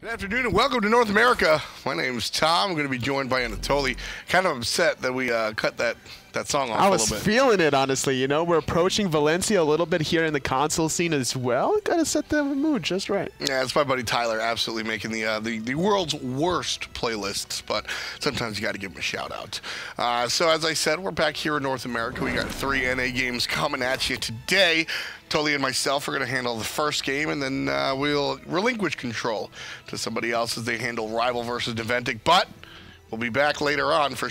Good afternoon and welcome to North America. My name's Tom. I'm going to be joined by Anatoly. Kind of upset that we cut that song off a little bit. I was feeling it, honestly. You know, we're approaching Valencia a little bit here in the console scene as well. Got to set the mood just right. Yeah, it's my buddy Tyler absolutely making the world's worst playlists, but sometimes you got to give him a shout out. So as I said, we're back here in North America. We got 3 NA games coming at you today. Tolly and myself are going to handle the first game, and then we'll relinquish control to somebody else as they handle Rival versus Deventic. But we'll be back later on for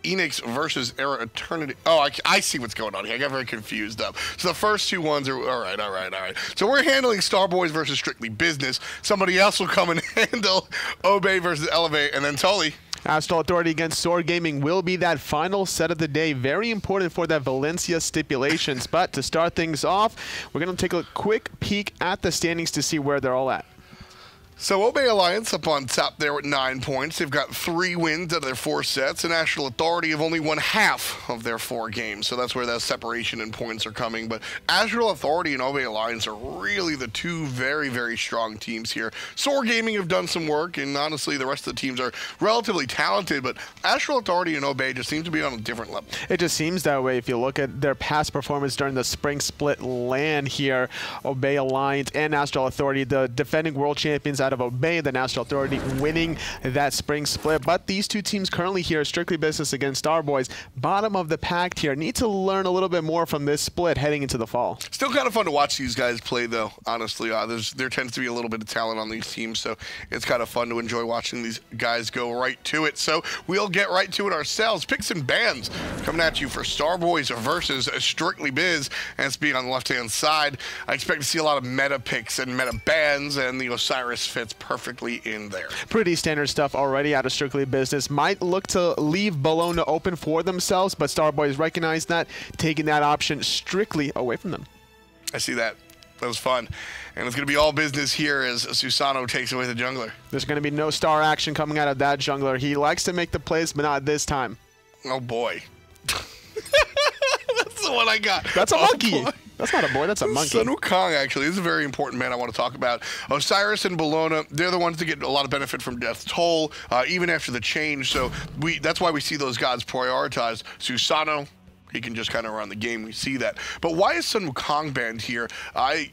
Enix versus Era Eternity. Oh, I see what's going on here. I got very confused up. So the first 2 ones are all right. So we're handling Starboys versus Strictly Business. Somebody else will come and handle Obey versus Elevate, and then Tolly. Astral Authority against Soar Gaming will be that final set of the day. Very important for that Valencia stipulations. But to start things off, we're going to take a quick peek at the standings to see where they're all at. So Obey Alliance up on top there with 9 points. They've got 3 wins out of their 4 sets, and Astral Authority have only won half of their 4 games. So that's where that separation in points are coming. But Astral Authority and Obey Alliance are really the 2 very, very strong teams here. Soar Gaming have done some work, and honestly, the rest of the teams are relatively talented. But Astral Authority and Obey just seem to be on a different level. It just seems that way if you look at their past performance during the Spring Split LAN here. Obey Alliance and Astral Authority, the defending world champions out of Obey, the Astral Authority winning that Spring Split. But these 2 teams currently here, Strictly Business against Starboys, bottom of the pack here, need to learn a little bit more from this split heading into the fall. Still kind of fun to watch these guys play, though, honestly. There tends to be a little bit of talent on these teams, so it's kind of fun to enjoy watching these guys go right to it. So we'll get right to it ourselves. Picks and bans coming at you for Starboys versus Strictly Biz, and it's being on the left-hand side. I expect to see a lot of meta picks and meta bans, and the Osiris fits perfectly in there. Pretty standard stuff already out of Strictly Business. Might look to leave Bellona open for themselves, but Starboys recognize that, taking that option strictly away from them. I see that. That was fun. And it's going to be all business here as Susano takes away the jungler. There's going to be no star action coming out of that jungler. He likes to make the plays, but not this time. Oh, boy. That's the one I got. That's a monkey. Boy. That's not a boy, that's a monkey. Sun Wukong, actually. This is a very important man I want to talk about. Osiris and Bellona, they're the ones that get a lot of benefit from Death's Toll, even after the change. So that's why we see those gods prioritized. Susano, he can just kind of run the game. We see that. But why is Sun Wukong banned here?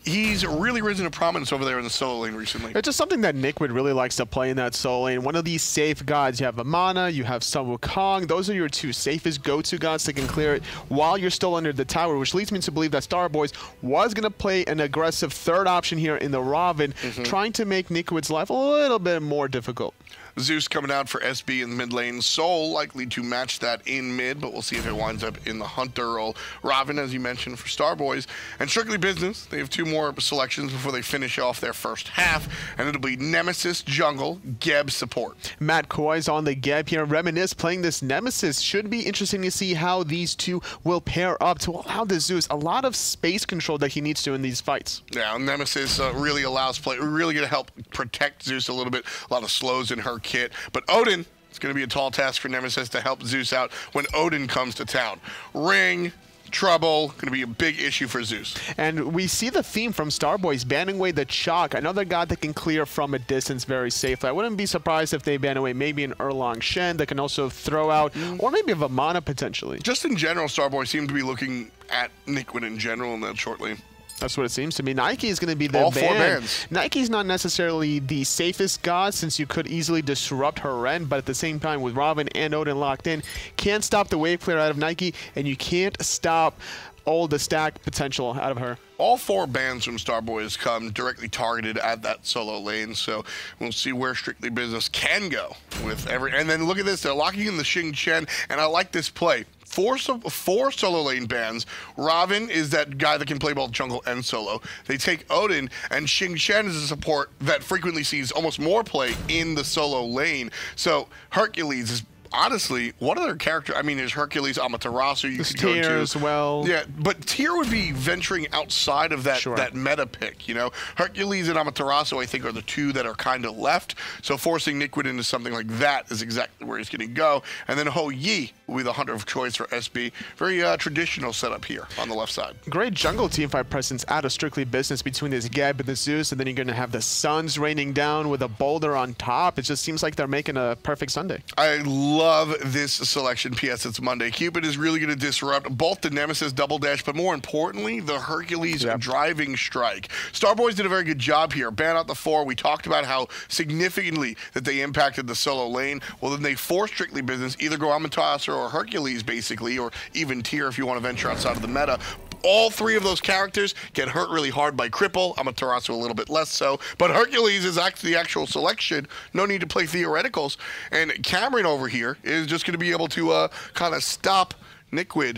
He's really risen to prominence over there in the solo lane recently. It's just something that Nickwood really likes to play in that solo lane. One of these safe gods. You have Amana, you have Sun Wukong. Those are your 2 safest go-to gods that can clear it while you're still under the tower, which leads me to believe that Starboys was going to play an aggressive 3rd option here in the Robin, trying to make Nickwood's life a little bit more difficult. Zeus coming out for SB in the mid lane. Soul likely to match that in mid, but we'll see if it winds up in the Hunter role. Robin, as you mentioned, for Starboys. And Strictly Business, they have 2 more selections before they finish off their first half, and it'll be Nemesis, Jungle, Geb, Support. Matt Koiz on the Geb here. Reminisst playing this Nemesis. Should be interesting to see how these 2 will pair up to allow the Zeus a lot of space control that he needs to in these fights. Yeah, Nemesis really allows play. Really going to help protect Zeus a little bit. A lot of slows in her kit. But Odin, it's going to be a tall task for Nemesis to help Zeus out when Odin comes to town. Ring, trouble, going to be a big issue for Zeus. And we see the theme from Starboys banning away the Chalk, another god that can clear from a distance very safely. I wouldn't be surprised if they ban away maybe an Erlang Shen that can also throw out, or maybe a Vamana potentially. Just in general, Starboys seem to be looking at Nickwood in general in that short lane. That's what it seems to me. Nike is going to be the all 4 bans. Nike's not necessarily the safest god since you could easily disrupt her Ren, but at the same time with Robin and Odin locked in, can't stop the wave clear out of Nike, and you can't stop all the stack potential out of her. All 4 bans from Starboys come directly targeted at that solo lane, so we'll see where Strictly Business can go with every. And then look at this, they're locking in the Xing Chen, and I like this play. 4 solo lane bans. Robin is that guy that can play both jungle and solo. They take Odin, and Xing Chen is a support that frequently sees almost more play in the solo lane. So Hercules is honestly, what other character? I mean, there's Hercules, Amaterasu. You could Tyr go to as well. Yeah, but Tyr would be venturing outside of that that meta pick. You know, Hercules and Amaterasu, I think, are the two that are kind of left. So forcing Nikwit into something like that is exactly where he's going to go. And then Ho Yi will be the hunter of choice for SB. Very traditional setup here on the left side. Great jungle teamfight presence out of Strictly Business between this Geb and the Zeus, and then you're going to have the Suns raining down with a boulder on top. It just seems like they're making a perfect Sunday. I love this selection. P.S. It's Monday. Cupid is really going to disrupt both the Nemesis double dash, but more importantly, the Hercules driving strike. Starboys did a very good job here. Ban out the 4. We talked about how significantly that they impacted the solo lane. Well, then they forced Strictly Business either go Amaterasu or Hercules, basically, or even Tyr if you want to venture outside of the meta. All 3 of those characters get hurt really hard by Cripple. Amaterasu a little bit less so. But Hercules is actually the actual selection. No need to play theoreticals. And Cameron over here is just going to be able to kind of stop Nikwit.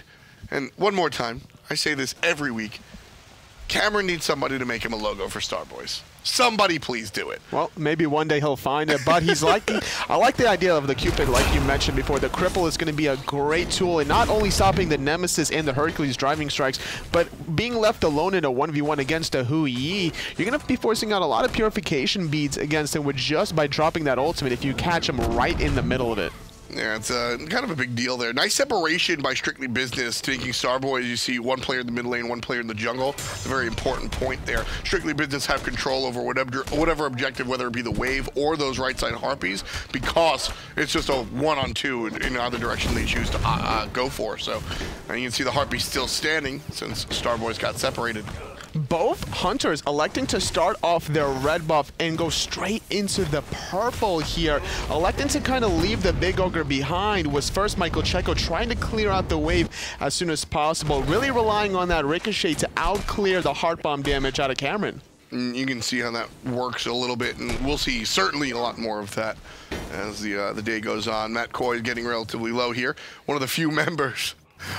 And one more time, I say this every week, Cameron needs somebody to make him a logo for Starboys. Somebody please do it. Well, maybe one day he'll find it, but he's liking. I like the idea of the Cupid, like you mentioned before. The Cripple is going to be a great tool in not only stopping the Nemesis and the Hercules driving strikes, but being left alone in a 1v1 against a Hu Yi, you're going to be forcing out a lot of purification beads against him with just by dropping that ultimate if you catch him right in the middle of it. Yeah, it's kind of a big deal there. Nice separation by Strictly Business, taking Starboys. You see one player in the mid lane, one player in the jungle. It's a very important point there. Strictly Business have control over whatever objective, whether it be the wave or those right side harpies, because it's just a 1-on-2 in either direction they choose to go for. So you can see the harpies still standing since Starboys got separated. Both hunters electing to start off their red buff and go straight into the purple here. Electing to kind of leave the big ogre behind was first Michael Checo trying to clear out the wave as soon as possible. Really relying on that ricochet to out-clear the heart bomb damage out of Cameron. You can see how that works a little bit, and we'll see certainly a lot more of that as the day goes on. Matt Koiz getting relatively low here. One of the few members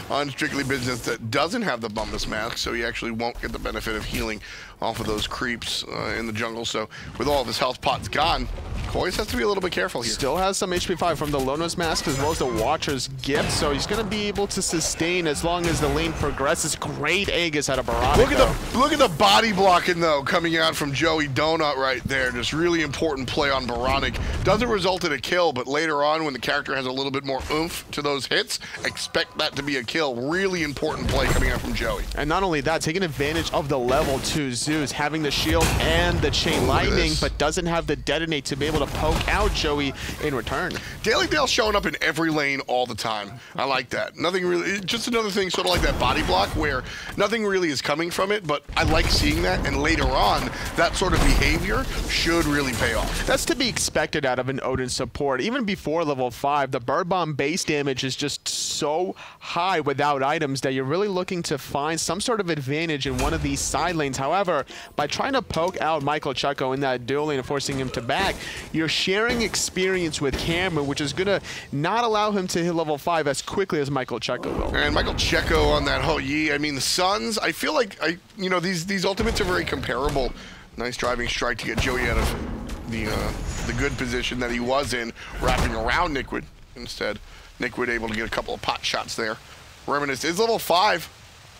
on Strictly Business that doesn't have the Bumbus mask, so he actually won't get the benefit of healing off of those creeps in the jungle. So with all of his health pots gone, Koiz has to be a little bit careful here. Still has some HP 5 from the Lono's mask as well as the Watcher's gift, so he's going to be able to sustain as long as the lane progresses. Great Aegis out of oBoronic. Look at the body blocking though coming out from Joey Donut right there. Just really important play on oBoronic. Doesn't result in a kill, but later on when the character has a little bit more oomph to those hits, expect that to be a kill. Really important play coming out from Joey. And not only that, taking advantage of the level 2 Zeus, having the shield and the chain lightning, but doesn't have the detonate to be able to poke out Joey in return. DaleyDale showing up in every lane all the time. I like that. Nothing really, just another thing sort of like that body block where nothing really is coming from it, but I like seeing that, and later on, that sort of behavior should really pay off. That's to be expected out of an Odin support. Even before level 5, the Bird Bomb base damage is just so high without items that you're really looking to find some sort of advantage in one of these side lanes. However, by trying to poke out Michael Checo in that dual lane and forcing him to back, you're sharing experience with Cameron, which is going to not allow him to hit level 5 as quickly as Michael Checo will. And Michael Checo on that Ho Yi, I mean, the Suns, I feel like, these ultimates are very comparable. Nice driving strike to get Joey out of the good position that he was in, wrapping around Nikwit instead. Nikwit able to get a couple of pot shots there. Reminisct is level 5,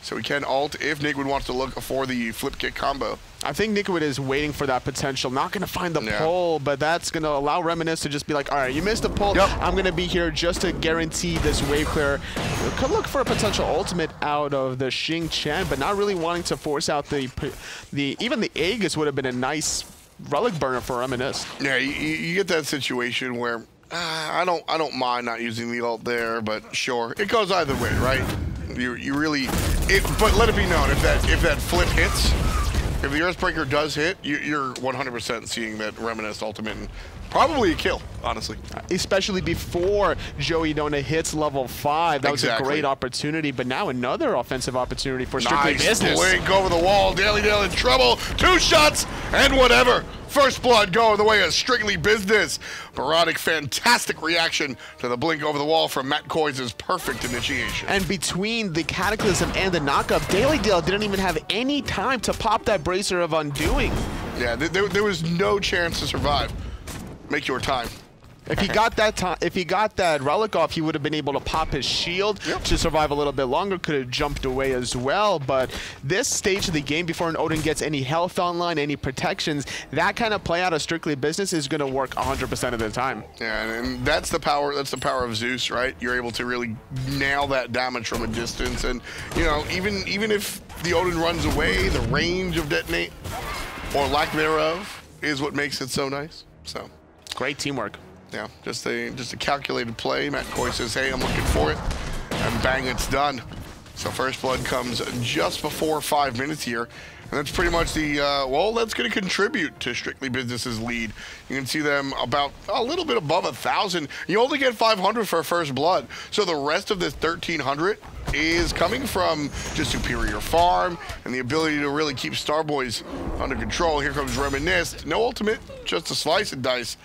so he can ult if Nikwit wants to look for the flip kick combo. I think Nikwit is waiting for that potential. Not going to find the pull, but that's going to allow Reminisct to just be like, all right, you missed a pull. I'm going to be here just to guarantee this wave clear. Could look for a potential ultimate out of the Xing Chen, but not really wanting to force out even the Aegis would have been a nice relic burner for Reminisct. Yeah, you get that situation where I don't mind not using the ult there, but sure, it goes either way, right? You really, but let it be known if that flip hits, if the Earthbreaker does hit, you're 100% seeing that Reminisct ultimate and probably a kill, honestly. Especially before Joey Donut hits level 5. That was a great opportunity, but now another offensive opportunity for Strictly Business. Nice blink over the wall. DaleyDale in trouble. 2 shots and whatever. First blood going the way of Strictly Business. oBoronic, fantastic reaction to the blink over the wall from Matt Koiz's perfect initiation. And between the Cataclysm and the knockup, DaleyDale didn't even have any time to pop that Bracer of Undoing. Yeah, there was no chance to survive. Make your time. If he got that time, if he got that relic off, he would have been able to pop his shield to survive a little bit longer. Could have jumped away as well. But this stage of the game, before an Odin gets any health online, any protections, that kind of play out of Strictly Business is going to work 100% of the time. Yeah, and that's the power. That's the power of Zeus, right? You're able to really nail that damage from a distance, and you know, even if the Odin runs away, the range of detonate or lack thereof is what makes it so nice. So great teamwork. Yeah, just a calculated play. Matt Koiz says, hey, I'm looking for it. And bang, it's done. So first blood comes just before 5 minutes here. And that's pretty much the, well, that's going to contribute to Strictly Business's lead. You can see them about a little bit above 1,000. You only get 500 for first blood. So the rest of this 1,300 is coming from just superior farm and the ability to really keep Starboys under control. Here comes Reminisst. No ultimate, just a slice and dice.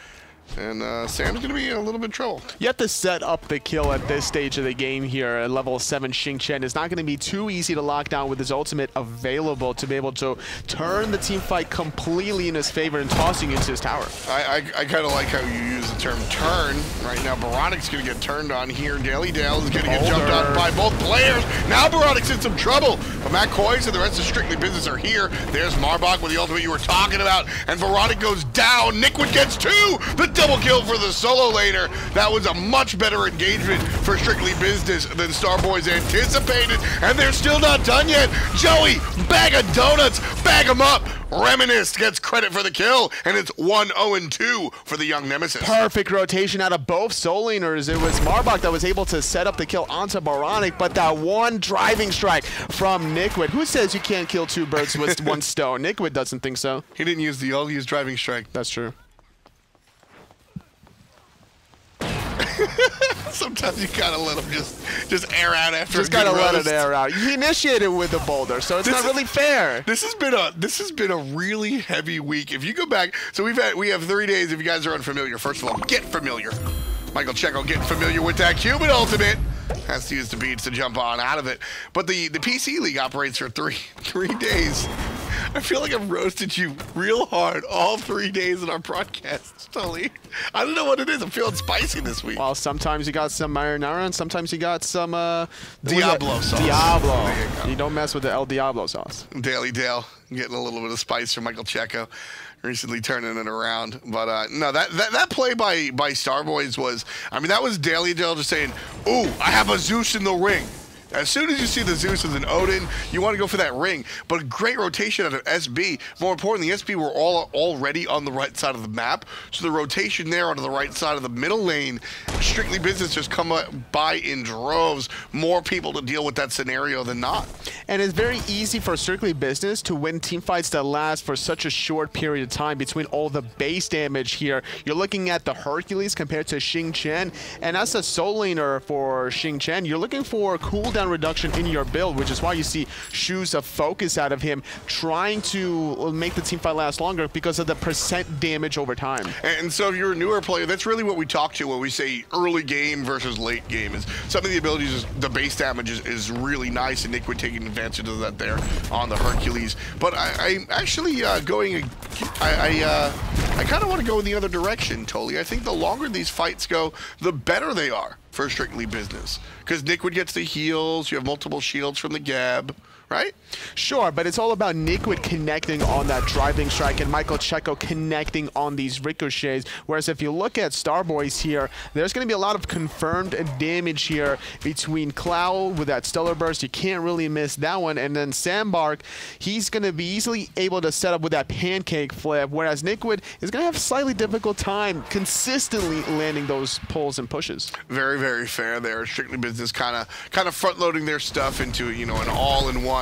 And Sam's going to be in a little bit of trouble. You have to set up the kill at this stage of the game here. At level 7, Xing Chen is not going to be too easy to lock down with his ultimate available to be able to turn the team fight completely in his favor and tossing into his tower. I kind of like how you use the term turn. Right now, Boronic's going to get turned on here. DaleyDale is going to get jumped on by both players. Now Boronic's in some trouble. But Matt Koiz and the rest of Strictly Business are here. There's Marbach with the ultimate you were talking about. And Boronic goes down. Nickwood gets 2. The double kill for the solo laner. That was a much better engagement for Strictly Business than Starboys anticipated, and they're still not done yet. Joey, bag of donuts, bag them up. Reminisst gets credit for the kill, and it's 1-0-2 for the young nemesis. Perfect rotation out of both soul laners. It was Marbach that was able to set up the kill onto Boronic, but that one driving strike from Nickwood. Who says you can't kill 2 birds with 1 stone? Nickwood doesn't think so. He didn't use the ult, he used driving strike. That's true. Sometimes you gotta let them just air out after. Just gotta let it air out. He initiated with the boulder, so it's not really fair. This has been a really heavy week. If you go back, so we have 3 days. If you guys are unfamiliar, first of all, get familiar. Michael Checo getting familiar with that Cuban ultimate. Has to use the beats to jump on out of it. But the PC League operates for three days. I feel like I've roasted you real hard all 3 days in our broadcast, Tully. I don't know what it is. I'm feeling spicy this week. Well, sometimes you got some marinara, and sometimes you got some Diablo sauce. Diablo. You don't mess with the El Diablo sauce. DaleyDale getting a little bit of spice from Michael Checo. Recently turning it around, but no, that play by Starboys was, I mean, that was DaleyDale just saying, "Ooh, I have a Zeus in the ring." As soon as you see the Zeus as an Odin, you want to go for that ring. But a great rotation out of SB. More importantly, SB were all already on the right side of the map. So the rotation there onto the right side of the middle lane, Strictly Business just come by in droves. More people to deal with that scenario than not. And it's very easy for Strictly Business to win team fights that last for such a short period of time between all the base damage here. You're looking at the Hercules compared to Xing Chen. And as a soul laner for Xing Chen, you're looking for cooldown reduction in your build, which is why you see Shoes of Focus out of him trying to make the team fight last longer because of the percent damage over time. And so if you're a newer player, that's really what we talk to when we say early game versus late game. Is some of the abilities, the base damage is really nice, and Nick would take advantage of that there on the Hercules. But I'm actually I kind of want to go in the other direction, Tully. I think the longer these fights go, the better they are for Strictly Business. Because Nickwood gets the heals, you have multiple shields from the Gab, right? Sure, but it's all about Nickwood connecting on that driving strike and Michael Checo connecting on these ricochets. Whereas if you look at Starboys here, there's going to be a lot of confirmed damage here between Clow with that Stellar Burst. You can't really miss that one. And then Sandbark, he's going to be easily able to set up with that pancake flip, whereas Nickwood is going to have a slightly difficult time consistently landing those pulls and pushes. Very, very fair there. Strictly Business kind of front-loading their stuff into, you know, an all-in-one.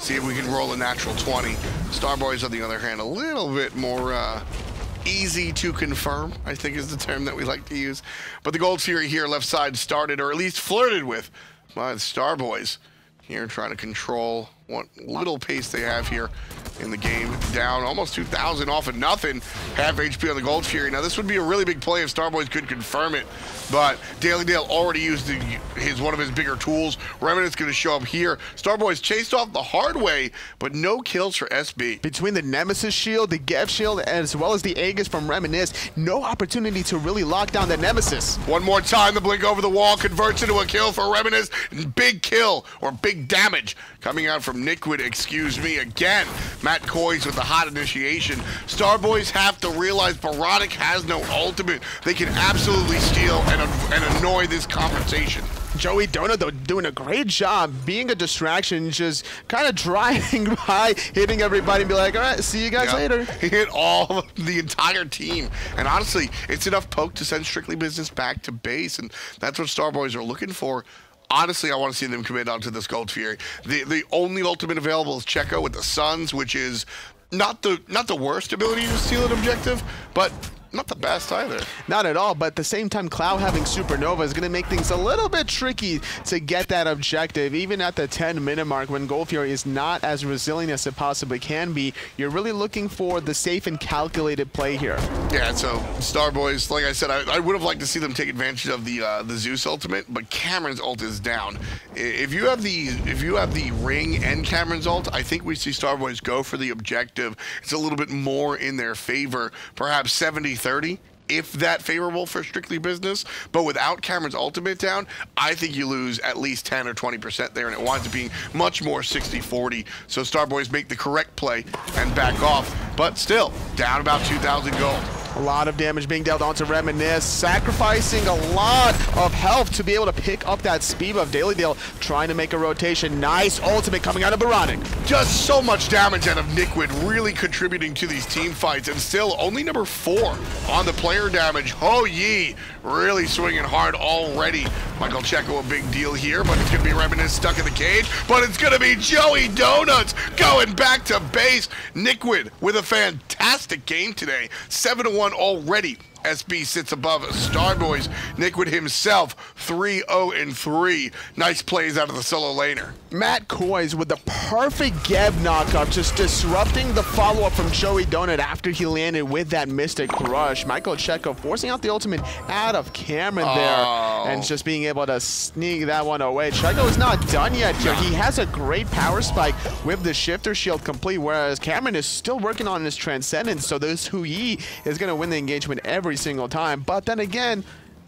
See if we can roll a natural 20. Starboys, on the other hand, a little bit more easy to confirm, I think is the term that we like to use. But the Gold Fury here, left side, started, or at least flirted with by the Starboys. Here trying to control what little pace they have here in the game. Down almost 2,000 off of nothing. Half HP on the Gold Fury. Now, this would be a really big play if Starboys could confirm it, but DaleyDale already used one of his bigger tools. Reminisst going to show up here. Starboys chased off the hard way, but no kills for SB. Between the Nemesis shield, the Gev shield, as well as the Aegis from Reminisst, no opportunity to really lock down the Nemesis. One more time, the blink over the wall converts into a kill for Reminisst. Big kill, or big damage, coming out from Niquid, excuse me, again. Matt Koiz with the hot initiation. Starboys have to realize oBoronic has no ultimate. They can absolutely steal and annoy this conversation. Joey Donut, though, doing a great job being a distraction, just kind of driving by, hitting everybody and be like, all right, see you guys later. He hit the entire team. And honestly, it's enough poke to send Strictly Business back to base, and that's what Starboys are looking for. Honestly, I want to see them commit onto this Gold Fury. The only ultimate available is Checo with the Suns, which is not the worst ability to steal an objective, but not the best either. Not at all, but at the same time, Clow having Supernova is going to make things a little bit tricky to get that objective. Even at the 10-minute mark, when Gold Fury is not as resilient as it possibly can be, you're really looking for the safe and calculated play here. Yeah, so Starboys, like I said, I would have liked to see them take advantage of the Zeus ultimate, but Cameron's ult is down. If you have the ring and Cameron's ult, I think we see Starboys go for the objective. It's a little bit more in their favor, perhaps 70-30, if that favorable for Strictly Business. But without Cameron's ultimate down, I think you lose at least 10 or 20% there, and it winds up being much more 60-40. So Starboys make the correct play and back off, but still down about 2,000 gold. A lot of damage being dealt onto Reminisst, sacrificing a lot of health to be able to pick up that speed of DaleyDale, trying to make a rotation. Nice ultimate coming out of oBoronic. Just so much damage out of Niquid, really contributing to these team fights, and still only number 4 on the player damage. Oh Yi, really swinging hard already. Michael Checo, a big deal here, but it's going to be Reminisst stuck in the cage, but it's going to be Joey Donuts going back to base. Niquid with a fantastic game today, 7-1 already. SB sits above Starboys. Niquid himself, 3-0-3. Nice plays out of the solo laner. Matt Koiz with the perfect Geb knockup, just disrupting the follow-up from Joey Donut after he landed with that Mystic Crush. Michael Checo forcing out the ultimate out of Cameron there, and just being able to sneak that one away. Checo is not done yet here. He has a great power spike with the Shifter Shield complete, whereas Cameron is still working on his Transcendence, so this Hui is going to win the engagement every single time. But then again,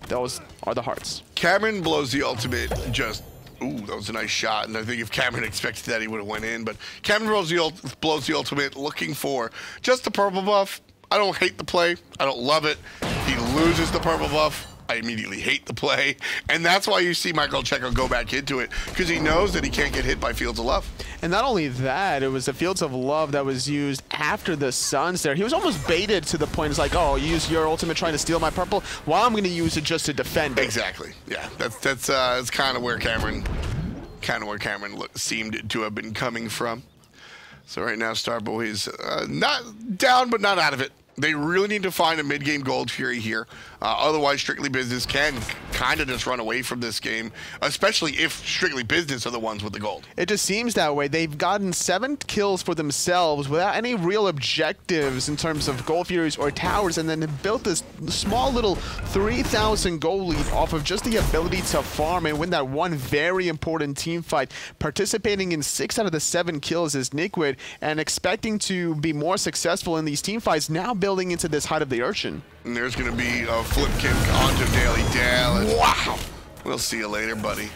those are the hearts. Cameron blows the ultimate just... Ooh, that was a nice shot, and I think if Cameron expected that, he would have went in. But Cameron blows the ultimate, looking for just the purple buff. I don't hate the play. I don't love it. He loses the purple buff. I immediately hate the play, and that's why you see Michael Checo go back into it, because he knows that he can't get hit by Fields of Love. And not only that, it was the Fields of Love that was used after the Suns there. He was almost baited to the point, it's like, oh, you use your ultimate trying to steal my purple, well, I'm going to use it just to defend it. Exactly. Yeah, that's kind of where Cameron seemed to have been coming from. So right now, Starboys not down, but not out of it. They really need to find a mid-game Gold Fury here. Otherwise, Strictly Business can kind of just run away from this game, especially if Strictly Business are the ones with the gold. It just seems that way. They've gotten 7 kills for themselves without any real objectives in terms of Gold Furies or towers, and then they built this small little 3,000 gold lead off of just the ability to farm and win that one very important team fight. Participating in 6 out of the 7 kills is Niquid, and expecting to be more successful in these team fights, now building into this Height of the Urchin. And there's going to be a flip kick onto DaleyDale. Wow! We'll see you later, buddy.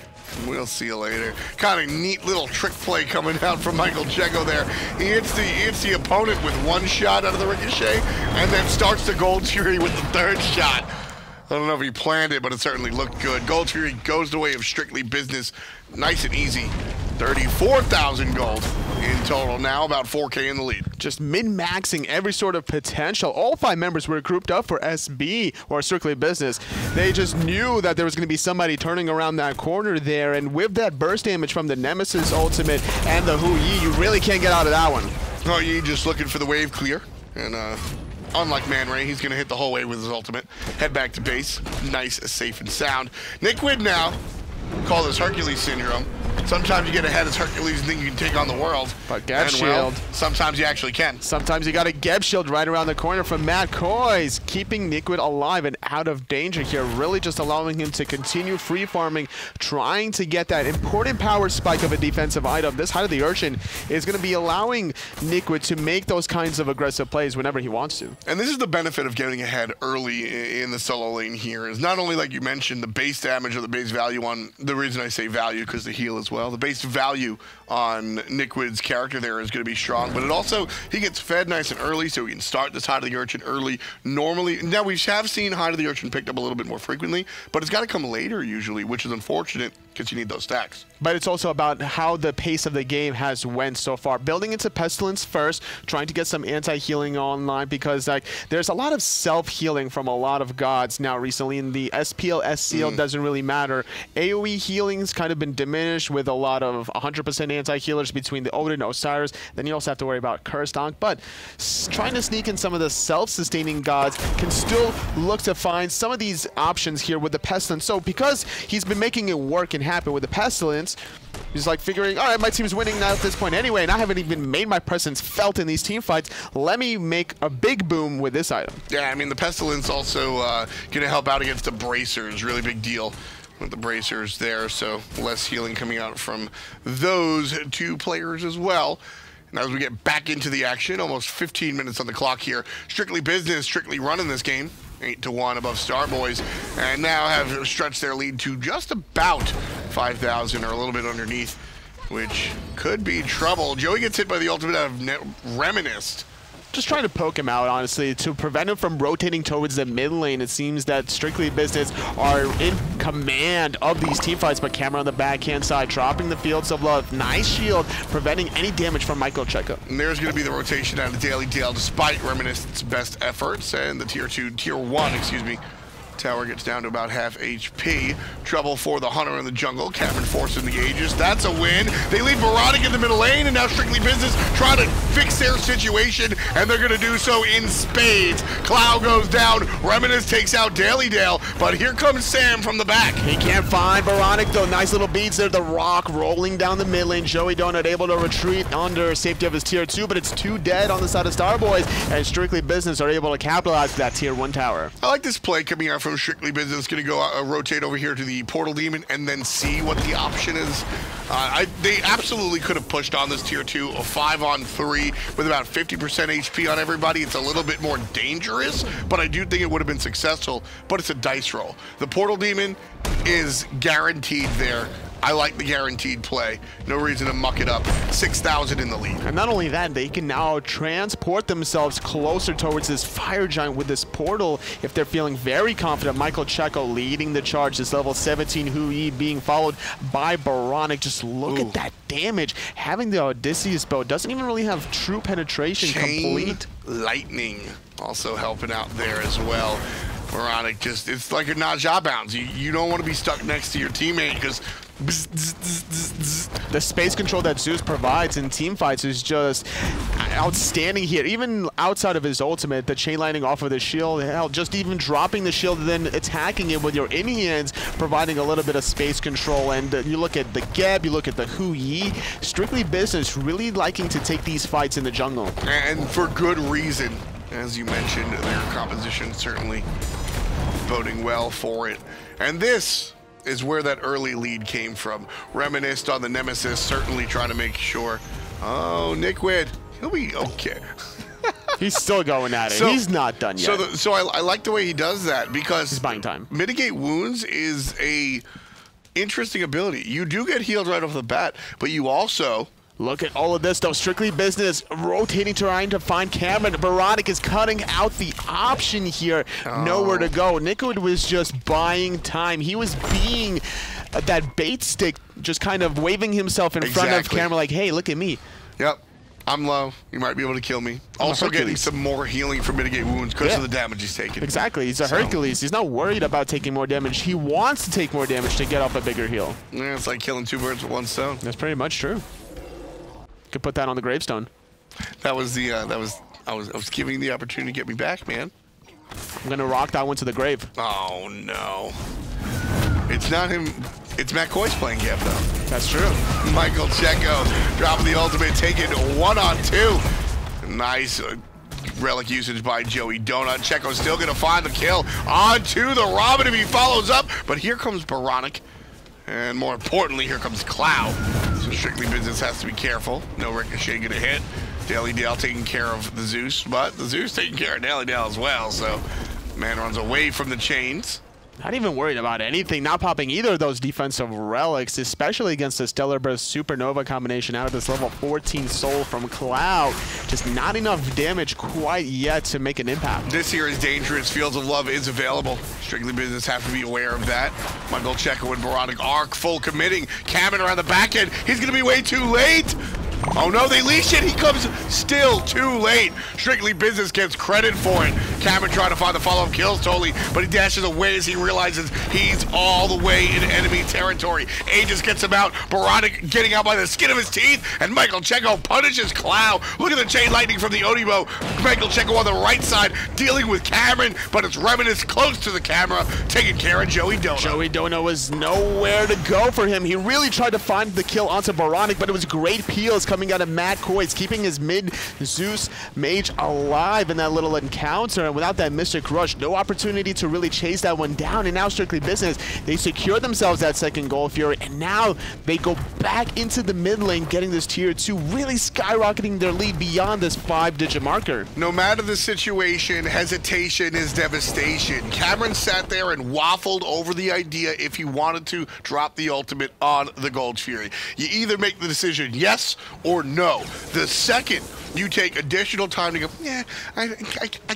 We'll see you later. Kind of neat little trick play coming out from Michael Checo there. He hits the opponent with 1 shot out of the ricochet, and then starts the Gold Fury with the 3rd shot. I don't know if he planned it, but it certainly looked good. Gold Fury goes the way of Strictly Business. Nice and easy. 34,000 gold in total now, about 4K in the lead. Just min-maxing every sort of potential. All 5 members were grouped up for SB, or Strictly Business. They just knew that there was going to be somebody turning around that corner there, and with that burst damage from the Nemesis ultimate and the Hui, you really can't get out of that one. Oh, Yi just looking for the wave clear, and unlike Man Ray, he's going to hit the whole wave with his ultimate. Head back to base. Nice, safe, and sound. Niquid now call this Hercules syndrome. Sometimes you get ahead as Hercules and think you can take on the world. But Geb shield. Well, sometimes you actually can. Sometimes you got a Geb shield right around the corner from Matt Koiz, keeping Nikwit alive and out of danger here, really just allowing him to continue free farming, trying to get that important power spike of a defensive item. This Height of the Urchin is going to be allowing Nikwit to make those kinds of aggressive plays whenever he wants to. And this is the benefit of getting ahead early in the solo lane here, is not only, like you mentioned, the base damage or the base value on, the reason I say value because the heal as well. The base value on Nikwit's character there is going to be strong, but it also, he gets fed nice and early, so he can start this Height of the Urchin early. Normally, now we have seen Height of the Urchin picked up a little bit more frequently, but it's got to come later usually, which is unfortunate because you need those stacks. But it's also about how the pace of the game has went so far. Building into Pestilence first, trying to get some anti-healing online because like there's a lot of self-healing from a lot of gods now recently, and the SPL SCL doesn't really matter. AoE healing's kind of been diminished with a lot of 100% anti-healers between the Odin and Osiris. Then you also have to worry about Curse Donk, but trying to sneak in some of the self-sustaining gods can still look to find some of these options here with the Pestilence. So because he's been making it work and happen with the Pestilence, he's like figuring, all right, my team's winning now at this point anyway, and I haven't even made my presence felt in these team fights. Let me make a big boom with this item. Yeah, I mean, the Pestilence also going to help out against the Bracers. Really big deal with the Bracers there, so less healing coming out from those two players as well. And as we get back into the action, almost 15 minutes on the clock here. Strictly Business, strictly running this game. 8-1 above Starboys, and now have stretched their lead to just about 5,000 or a little bit underneath, which could be trouble. Joey gets hit by the ultimate out of Reminisst. Just trying to poke him out, honestly, to prevent him from rotating towards the mid lane. It seems that Strictly Business are in command of these teamfights, but Camera on the backhand side, dropping the Fields of Love. Nice shield, preventing any damage from Michael Checo. And there's going to be the rotation out of DaleyDale, despite Reminiscent's best efforts, and the Tier 1, excuse me, tower gets down to about half HP. Trouble for the Hunter in the jungle. Cameron forcing the Aegis. That's a win. They leave oBoronic in the middle lane, and now Strictly Business trying to fix their situation, and they're going to do so in spades. Clow goes down. Reminisct takes out DaleyDale, but here comes Sam from the back. He can't find oBoronic, though. Nice little beats there. The Rock rolling down the mid lane. Joey Donut able to retreat under safety of his Tier 2, but it's 2 dead on the side of Starboys, and Strictly Business are able to capitalize that Tier 1 tower. I like this play coming out from Strictly Business. Going to go rotate over here to the Portal Demon and then see what the option is. They absolutely could have pushed on this Tier 2, a 5-on-3 with about 50% HP on everybody. It's a little bit more dangerous, but I do think it would have been successful, but it's a dice roll. The Portal Demon is guaranteed there. I like the guaranteed play. No reason to muck it up. 6,000 in the lead. And not only that, they can now transport themselves closer towards this Fire Giant with this portal if they're feeling very confident. Michael Checo leading the charge. This level 17 Hui being followed by oBoronic. Just look at that damage. Having the Odysseus bow doesn't even really have true penetration. Complete. Lightning also helping out there as well. oBoronic just, it's like a Najah bounce. You don't want to be stuck next to your teammate because the space control that Zeus provides in team fights is just outstanding here. Even outside of his ultimate, the chain lightning off of the shield, hell, just even dropping the shield and then attacking it with your in-hands, providing a little bit of space control. And you look at the Geb, you look at the Hui, Strictly Business really liking to take these fights in the jungle. And for good reason. As you mentioned, their composition certainly boding well for it. And this is where that early lead came from. Reminisced on the Nemesis, certainly trying to make sure. Oh, Nikwit, he'll be okay. He's still going at it. He's not done yet. So I like the way he does that because he's buying time. Mitigate Wounds is a interesting ability. You do get healed right off the bat, but you also... Look at all of this, though. Strictly Business rotating, trying to find Cameron. oBoronic is cutting out the option here. Nowhere to go. Nikwit was just buying time. He was being that bait stick, just kind of waving himself in front of Cameron like, hey, look at me. Yep. I'm low. You might be able to kill me. Also getting some more healing from Mitigate Wounds because of the damage he's taking. Exactly. He's a Hercules. He's not worried about taking more damage. He wants to take more damage to get off a bigger heal. Yeah, it's like killing 2 birds with 1 stone. That's pretty much true. Could put that on the gravestone. That was the I was giving the opportunity to get me back, man. I'm gonna rock that one to the grave. Oh no. It's not him It's Matt Koiz playing Geb, though. That's true. Michael Checo dropping the ultimate, taking 1-on-2. Nice relic usage by Joey Donut. Checo's still going to find the kill onto the Rama if he follows up. But here comes Oboronic. And more importantly, here comes Clow. So Strictly Business has to be careful. No Ricochet going to hit. DaleyDale taking care of the Zeus, but the Zeus taking care of DaleyDale as well. So man runs away from the chains. Not even worried about anything, not popping either of those defensive relics, especially against the Stellar Burst Supernova combination out of this level 14 soul from Cloud. Just not enough damage quite yet to make an impact. This here is dangerous. Fields of Love is available. Strictly Business have to be aware of that. Michael Checo and Oboronic are full committing. Cameron around the back end. He's going to be way too late. Oh no, they leash it. He comes still too late. Strictly Business gets credit for it. Cameron trying to find the follow-up kills totally, but he dashes away as he realizes he's all the way in enemy territory. Aegis gets him out. Oboronic getting out by the skin of his teeth, and Michael Checo punishes Clow. Look at the chain lightning from the Odibo. Michael Checo on the right side dealing with Cameron, but it's Reminisst close to the camera, taking care of Joey Donut. Joey Donut was nowhere to go for him. He really tried to find the kill onto Oboronic, but it was great peels coming out of Matt Koiz, keeping his mid Zeus mage alive in that little encounter, and without that Mystic Rush, no opportunity to really chase that one down. And now Strictly Business, they secure themselves that second Gold Fury, and now they go back into the mid lane, getting this tier 2, really skyrocketing their lead beyond this 5-digit marker. No matter the situation, hesitation is devastation. Cameron sat there and waffled over the idea if he wanted to drop the ultimate on the Gold Fury. You either make the decision yes or no. The second you take additional time to go, yeah, I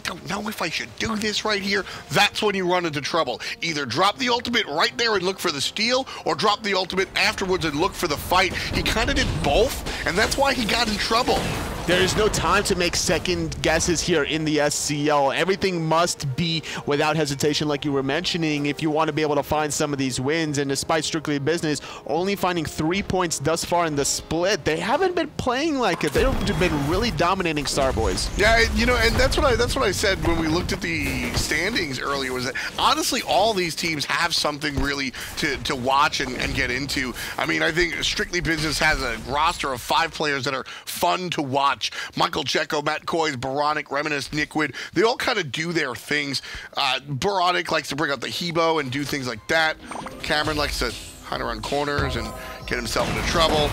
don't know if I should do this right here, that's when you run into trouble. Either drop the ultimate right there and look for the steal, or drop the ultimate afterwards and look for the fight. He kind of did both, and that's why he got in trouble. There is no time to make second guesses here in the SCL. Everything must be without hesitation, like you were mentioning, if you want to be able to find some of these wins. And despite Strictly Business only finding 3 points thus far in the split, they haven't been playing like it. They've been really dominating Starboys. Yeah, you know, and that's what I said when we looked at the standings earlier, was that honestly all these teams have something really to watch and get into. I mean, I think Strictly Business has a roster of 5 players that are fun to watch. Michael Checo, Matt Koiz, Oboronic, Reminisst, Niquid, they all kind of do their things. Oboronic likes to bring out the Hebo and do things like that. Cameron likes to hunt around corners and get himself into trouble.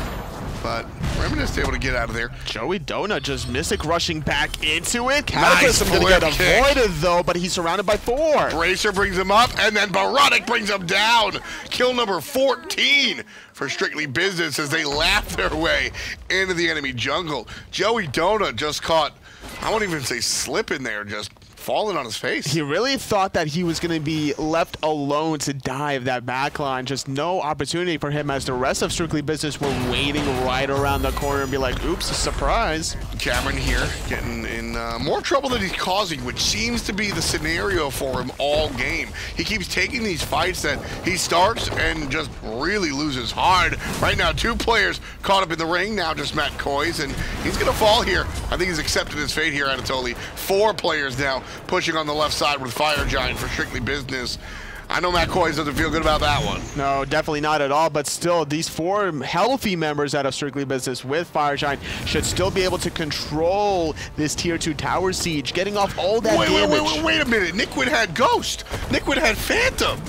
But Reminisst able to get out of there. Joey Donut just Mystic rushing back into it. Nice Cataclysm going to get avoided though, but he's surrounded by 4. Bracer brings him up, and then Oboronic brings him down. Kill number 14 for Strictly Business as they laugh their way into the enemy jungle. Joey Donut just caught, I won't even say slip in there, just falling on his face. He really thought that he was going to be left alone to dive that backline. Just no opportunity for him as the rest of Strictly Business were waiting right around the corner and be like, oops, a surprise. Cameron here getting in more trouble than he's causing, which seems to be the scenario for him all game. He keeps taking these fights that he starts and just really loses hard. Right now, 2 players caught up in the ring. Now just Matt Koiz, and he's going to fall here. I think he's accepted his fate here, Anatoly. 4 players now pushing on the left side with Fire Giant for Strictly Business. I know Matt Koiz doesn't feel good about that one. No, definitely not at all, but still, these 4 healthy members out of Strictly Business with Fire Giant should still be able to control this tier 2 tower siege, getting off all that damage. Wait a minute. Niquid had Ghost. Niquid had Phantom.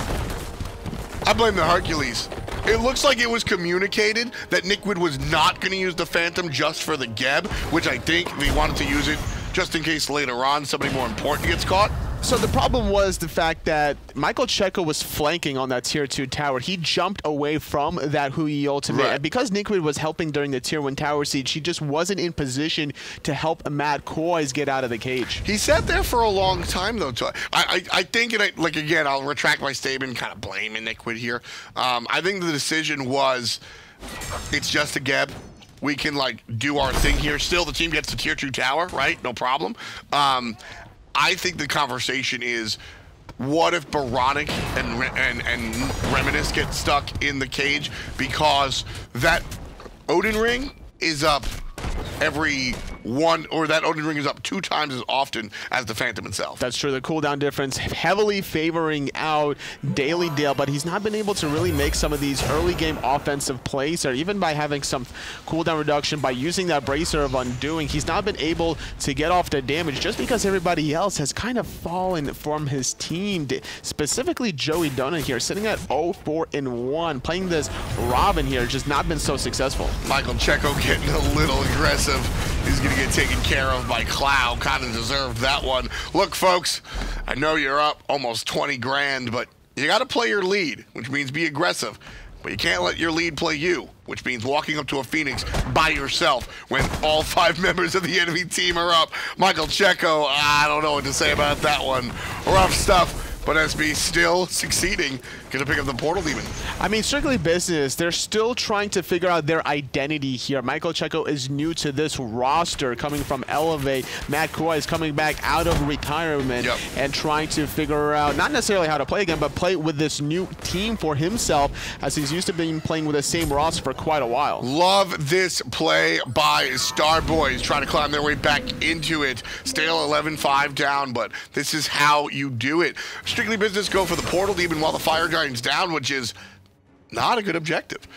I blame the Hercules. It looks like it was communicated that Niquid was not going to use the Phantom just for the Geb, which I think he wanted to use it just in case later on somebody more important gets caught. So the problem was the fact that Michael Checo was flanking on that tier 2 tower. He jumped away from that Hui ultimate. Right. And because Niquid was helping during the tier 1 tower siege, he just wasn't in position to help Matt Koiz get out of the cage. He sat there for a long time, though. I think, like, again, I'll retract my statement, kind of blaming Niquid here. I think the decision was, it's just a Geb. We can, like, do our thing here. Still, the team gets the tier 2 tower, right? No problem. I think the conversation is, what if Oboronic and Reminisst get stuck in the cage, because that Odin ring is up every that Odin ring is up 2 times as often as the Phantom itself. That's true. The cooldown difference heavily favoring out DaleyDale, but he's not been able to really make some of these early game offensive plays, or even by having some cooldown reduction, by using that Bracer of Undoing, he's not been able to get off the damage just because everybody else has kind of fallen from his team. Specifically Joey Donut here, sitting at 0-4-1, playing this Robin here, just not been so successful. Michael Checo getting a little aggressive. He's going to get taken care of by Clow. Kind of deserved that one. Look, folks, I know you're up almost 20 grand, but you got to play your lead, which means be aggressive. But you can't let your lead play you, which means walking up to a Phoenix by yourself when all 5 members of the enemy team are up. Michael Checo, I don't know what to say about that one. Rough stuff. But SB still succeeding. Gonna pick up the Portal Demon. I mean, strictly business. They're still trying to figure out their identity here. Michael Checo is new to this roster, coming from Elevate. Matt Koiz coming back out of retirement and trying to figure out, not necessarily how to play again, but play with this new team for himself, as he's used to being playing with the same roster for quite a while. Love this play by Starboys, trying to climb their way back into it. Still 11-5 down, but this is how you do it. Strictly business, go for the Portal Demon while the Fire Giant's down, which is not a good objective.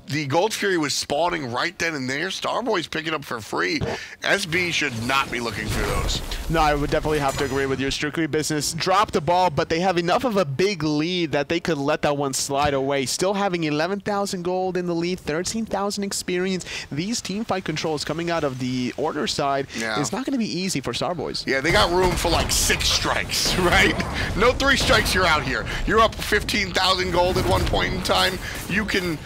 The Gold Fury was spawning right then and there. Starboy's picking up for free. SB should not be looking for those. No, I would definitely have to agree with you. Strictly business dropped the ball, but they have enough of a big lead that they could let that one slide away. Still having 11,000 gold in the lead, 13,000 experience. These team fight controls coming out of the Order side is not going to be easy for Starboys. Yeah, they got room for like 6 strikes, right? No 3 strikes, you're out here. You're up 15,000 gold at one point in time. You can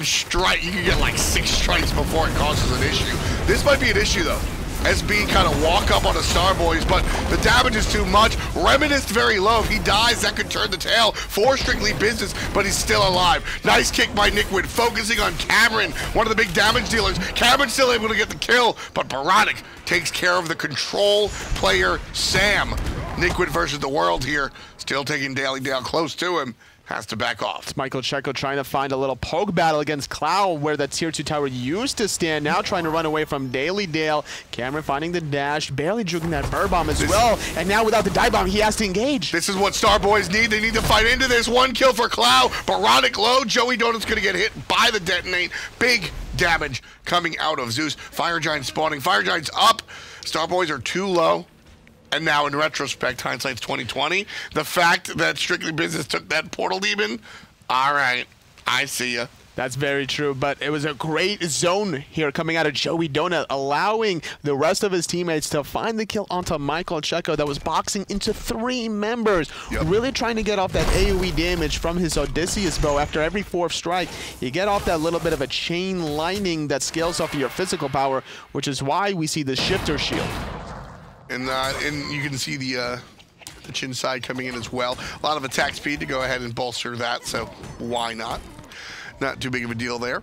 strike, you can get like 6 strikes before it causes an issue. This might be an issue though. SB kind of walk up on the Starboys, but the damage is too much. Reminisst very low. If he dies, that could turn the tail for Strictly Business, but he's still alive. Nice kick by Nickwood, focusing on Cameron, one of the big damage dealers. Cameron's still able to get the kill, but oBoronic takes care of the control player, Sam. Nickwood versus the world here, still taking DaleyDale close to him. Has to back off. It's Michael Checo trying to find a little poke battle against Clow, where the tier 2 tower used to stand. Now trying to run away from DaleyDale. Cameron finding the dash, barely juking that bird bomb as well. And now without the dive bomb, he has to engage. This is what Starboys need. They need to fight into this. 1 kill for Clow. oBoronic low. Joey Donut's going to get hit by the detonate. Big damage coming out of Zeus. Fire Giant spawning. Fire Giant's up. Starboys are too low. And now, in retrospect, hindsight's 2020. The fact that Strictly Business took that Portal Demon, all right, I see ya. That's very true, but it was a great zone here coming out of Joey Donut, allowing the rest of his teammates to find the kill onto Michael Checo that was boxing into 3 members, really trying to get off that AoE damage from his Odysseus bow. After every 4th strike, you get off that little bit of a chain lightning that scales off of your physical power, which is why we see the shifter shield. And you can see the chin side coming in as well. A lot of attack speed to go ahead and bolster that, so why not? Not too big of a deal there.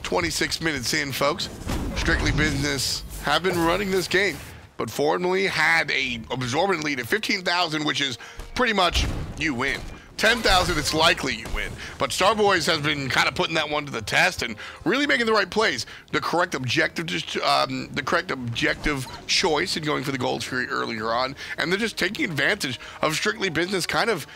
26 minutes in, folks. Strictly Business have been running this game, but formerly had a absorbent lead at 15,000, which is pretty much you win. 10,000, it's likely you win. But Starboys has been kind of putting that one to the test and really making the right plays. The correct objective, choice in going for the Gold Fury earlier on, and they're just taking advantage of Strictly Business kind of